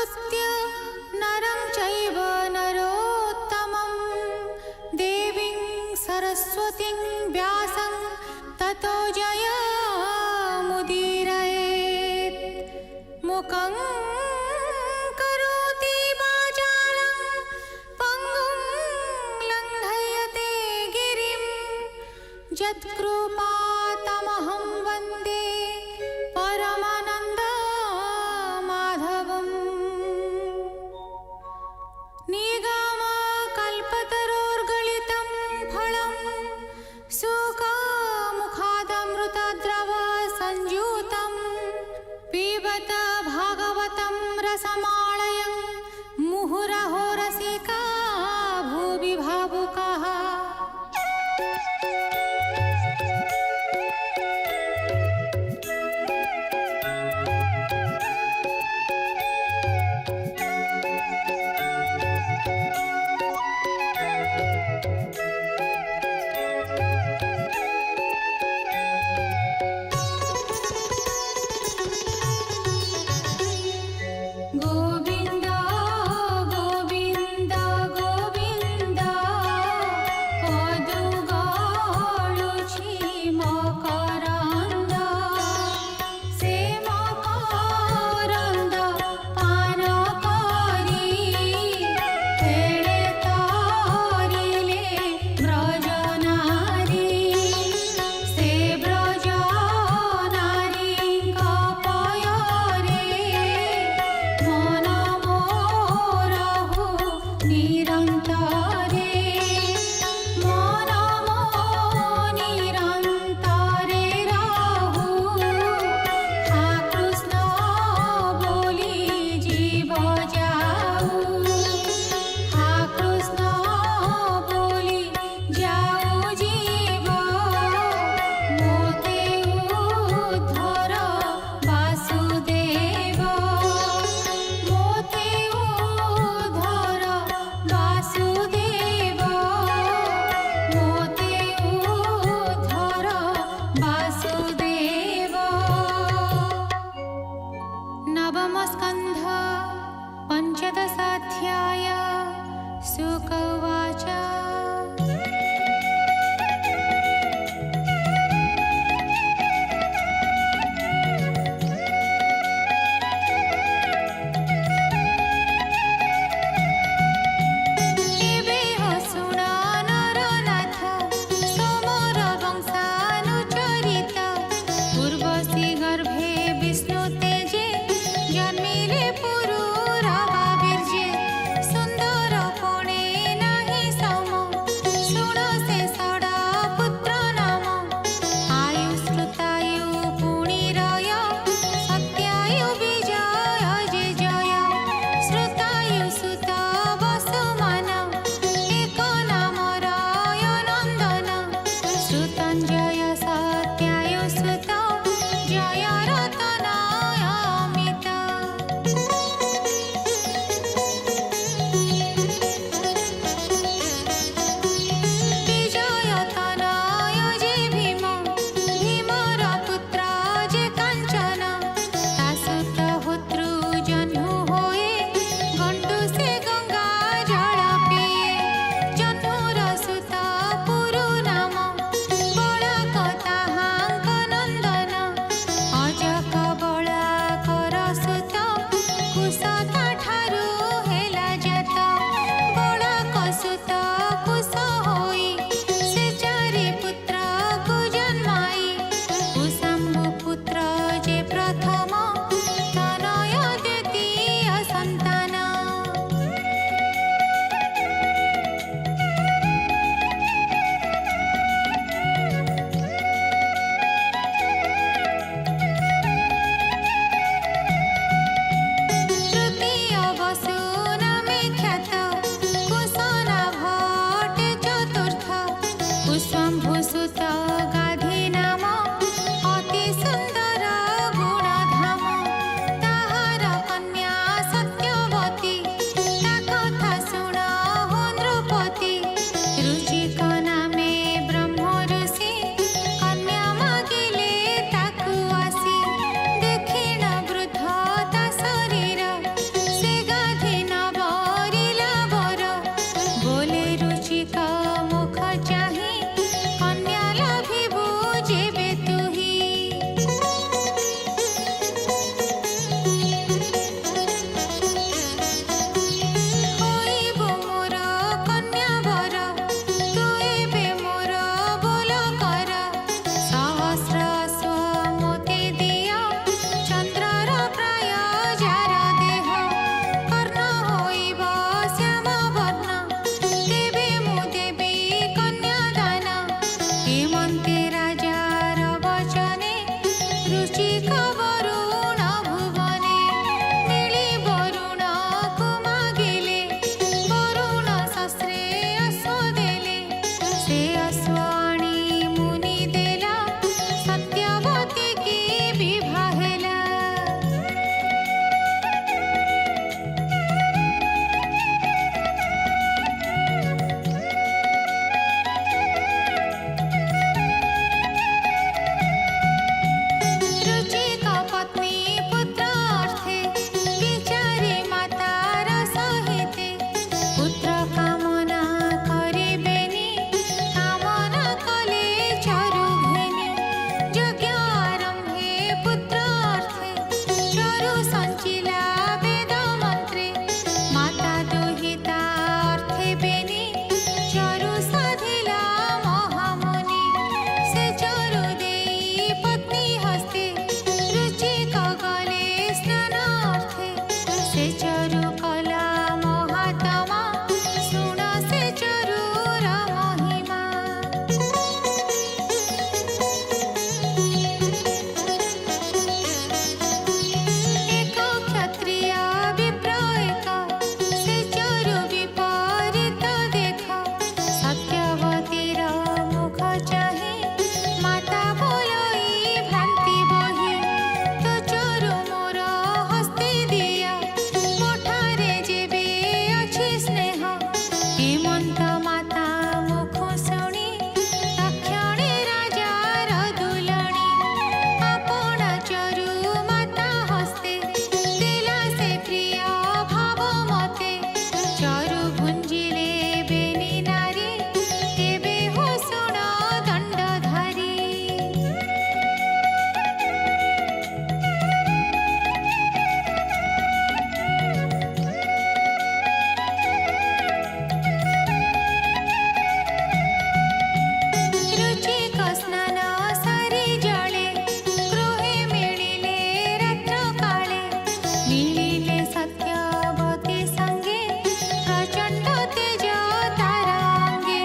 नमस्कृत्य नरं चैव नरोत्तमं देवीं सरस्वतीं व्यासं ततो जयमुदीरयेत्। मुखं करोति वाचालं पङ्गुं लङ्घयते गिरिं यत्कृपातमहं वन्दे परमानन्दमाधवम्। निगमकल्पतरोर्गलितं फलं सुखमुखादमृतद्रव संयुतं पिबत भागवतं रसमालयं मुहुरहो रसिका भुवि भावुकाः। गोविन्द गोविन्द गोविन्द पदुगाळुछि मकरन्द से मकरन्द पान करि फेळे तरिले ब्रजनारी से ब्रजनारीଙ୍କ पୟରେ मन मोरहु निरन्तरे मन मो निरन्तरे रहु हा कृष्ण बोली जीव जाऊ हा कृष्ण बोली जाऊ जीव मोते उद्धर वासुदेव मोते उद्धर वासुदेव मोते उद्धर वासुदेव। नवम स्कन्ध पञ्चदशाध्याय शुक उवाच। एवेह शृण नरनाथ सोमर वंशानुचरित पूर्वसी गर्भे विष्णु तेजे जन्मिले पुरुरवा बीर्जे सुन्दर कोणे नहि सम सञ्चिला वेद मन्त्रे माता दुहिता अर्थे बेनी चरु साधिला महामुनि से चरु देई पत्नी हस्ते रुचिक गले स्नानार्थे से चरु कला महात्मा शुण से चरुर महिमा एक क्षत्रिय विप्र एक से चरु विपरीत देख सत्यवतीर मुख चाहे माता बोलई भ्रांति बही तो चरु मोर हस्ते दिया मोठारे जेबे अछि स्नेह हेमंत माता मुख शुणी तक्षणे राजार दुलणी आपण चरु माता हस्ते देला से प्रिय भाव मते चरु भुंजिले बेनी नारी तेबे हो शुण दंडधारी रुचिक स्नान सारी जळे गृहे मिळिले रात्र काळे मिळिले सत्यवती संगे प्रचंड तेज तारांगे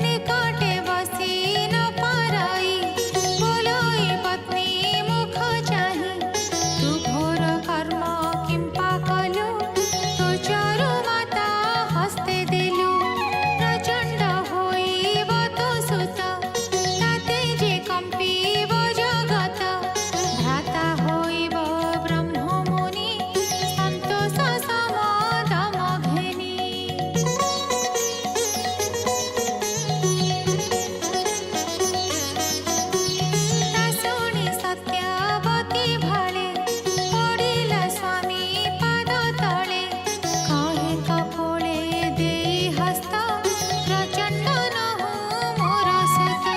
निकटे बसी न पारई बोलई पत्नी मुख चाही तू घोर कर्म किंपा कलु तो चरु माता हस्ते दिलु प्रचंड होइब तो सुत ताते जे कंपिब जगत भ्राता होइब ब्रह्म मुनि संतोष समदम घेनी ता शुणी सत्यवती भाळे पडिला स्वामी पाद तळे कहे कपोळे देई हस्त प्रचंड नहु मोर सुत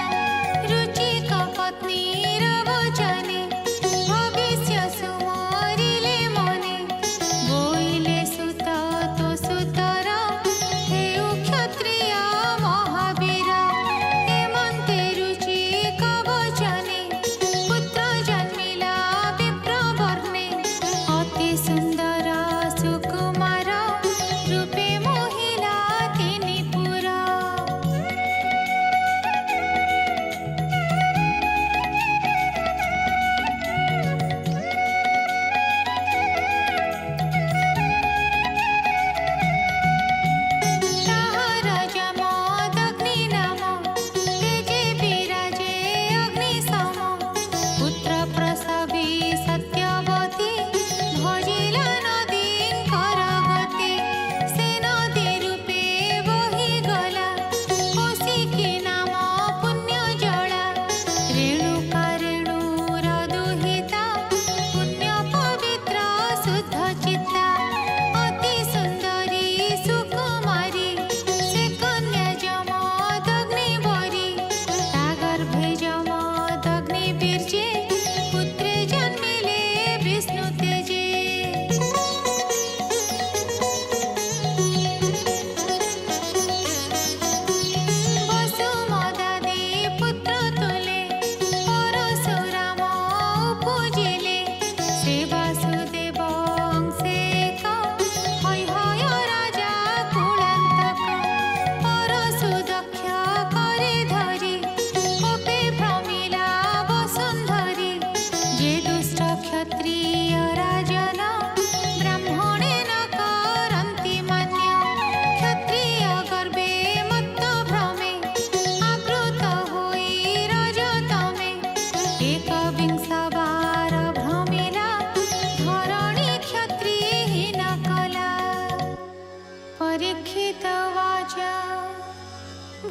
रुचिक पत्नीर वचने भविष्य सुमरिले मने बोइले सुत तो सुतर हेउ क्षत्रिय महावीर हेमन्ते रुचिक वचने पुत्र जन्मिला विप्रवर्णे अति सुन्दर सुकुमार रूपे मोहिला तिनि पुरा ताहार जमदग्नि नाम तेजे विराजे अग्नि सम पुत्र प्रसवी सत्यवती भजिला नदींकर गति से नदी रूपे बही गला कौशिकी नाम पुण्य जला रेणुका रेणुर दुहिता पुण्य पवित्र शुद्ध चित्ता अति सुंदरी सुकुमारी से कन्या जमदग्नि बरी ता गर्भे जमदग्नि बीर्जे पुत्रे जन्मिले विष्णु तेजे वसुमदादि पुत्र तुले परशुराम पूजिले से वासुदेव अंशे एक हय हय राजा कुलान्तक परशु दक्ष करे धरी कोपे भ्रमिला वसुन्धरी जे दुष्ट क्षत्रिय राजन ब्राह्मणे न करन्ति मान्य क्षत्रिय गर्भे मत्त भ्रमे आवृत होई रजतमे एकविंशवार भ्रमिला धरणी क्षत्रियहीन कला परीक्षित वाचा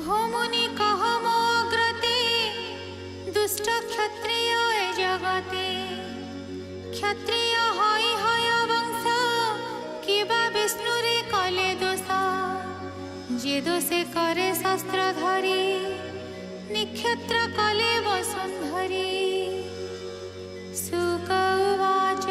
भूमुनि कह मोऽग्रते दुष्ट क्षत्रिय ए जगते क्षत्रिय हय हय वंश किबा विष्णुरे कले दोष जे दोषे करे शस्त्र धरी निक्षत्र कले वसुन्धरी सुक उवाच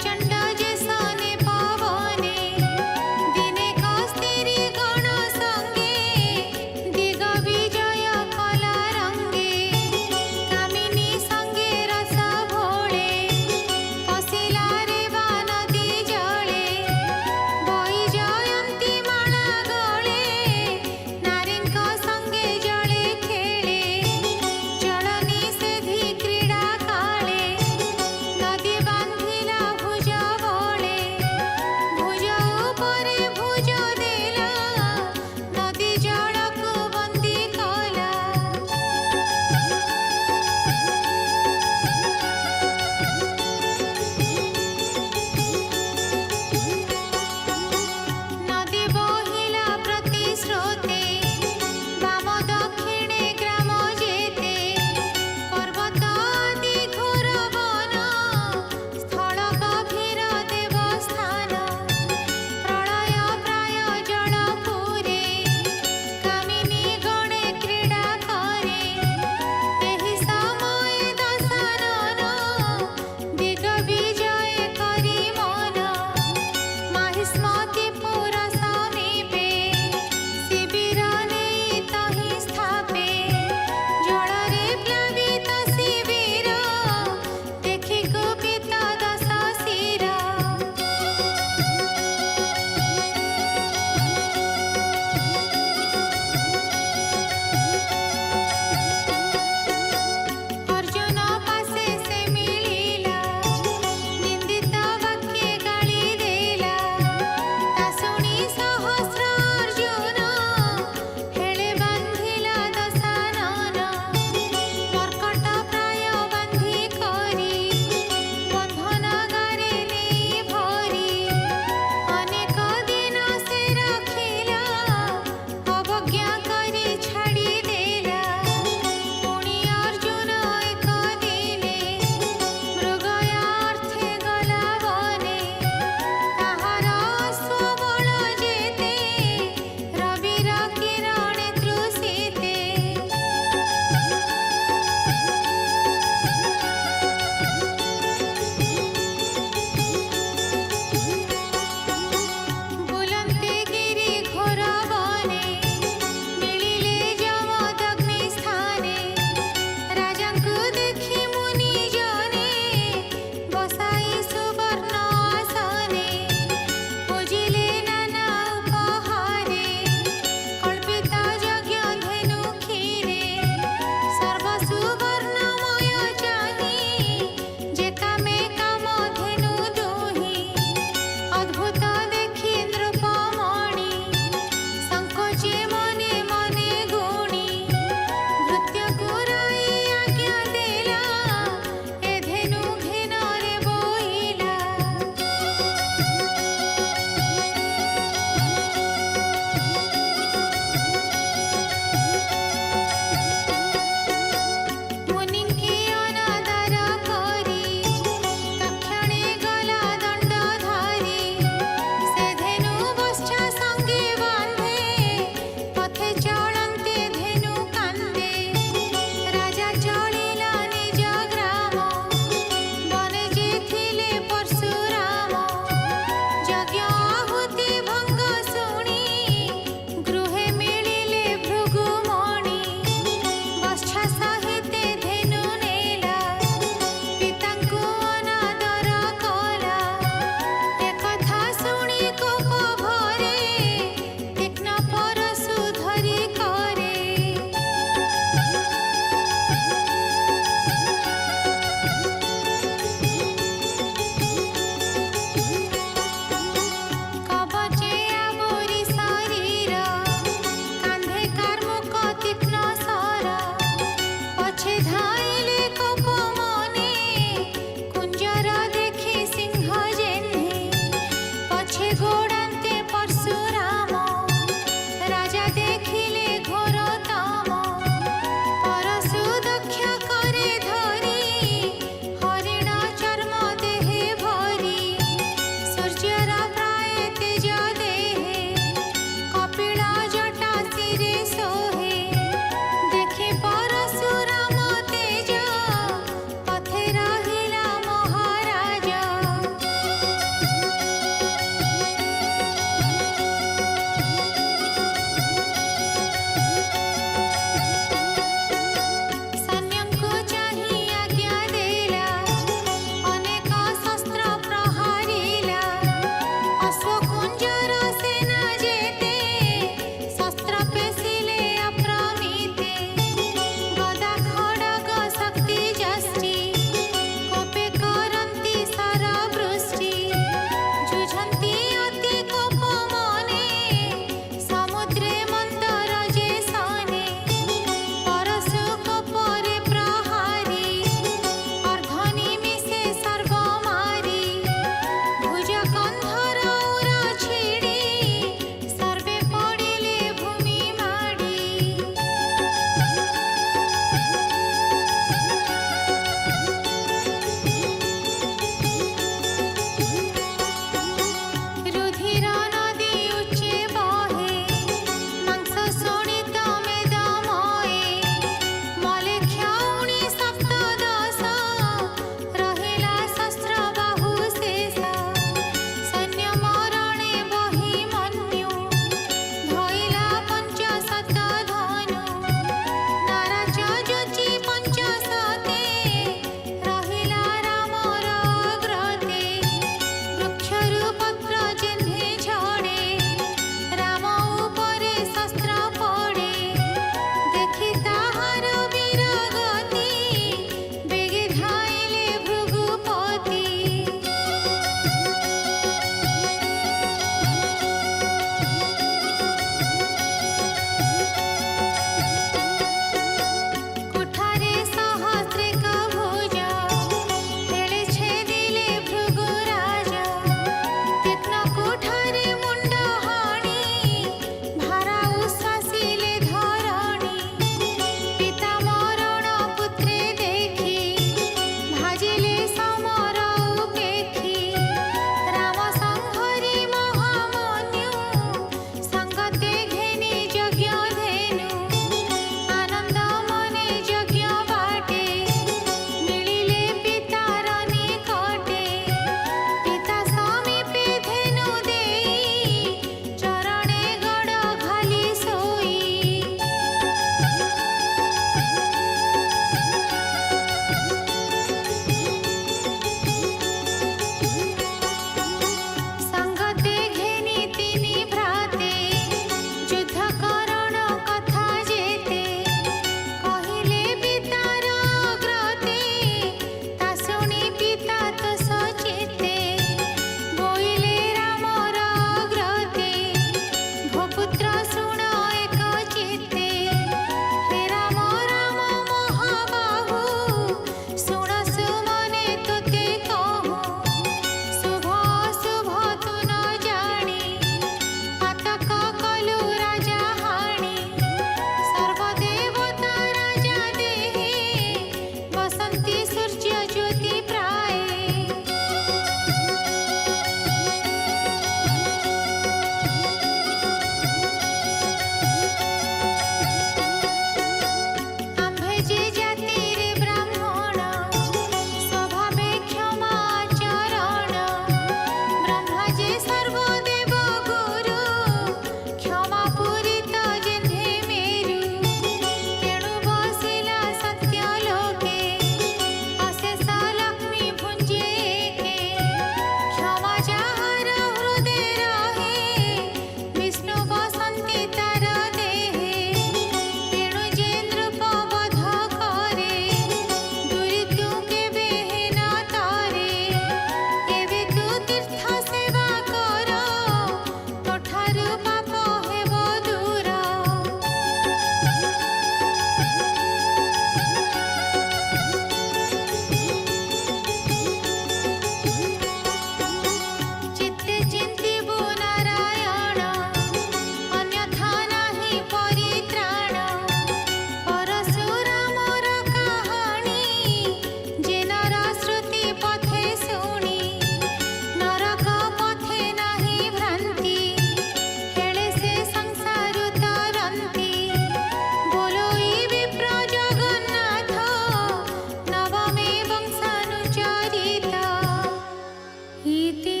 इति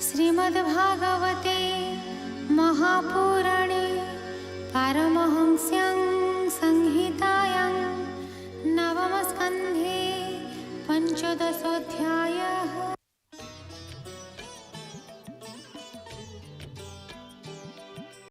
श्रीमद्भागवते महापुराणे पारमहंस्यां संहितायां नवमस्कन्धे पञ्चदशोऽध्यायः।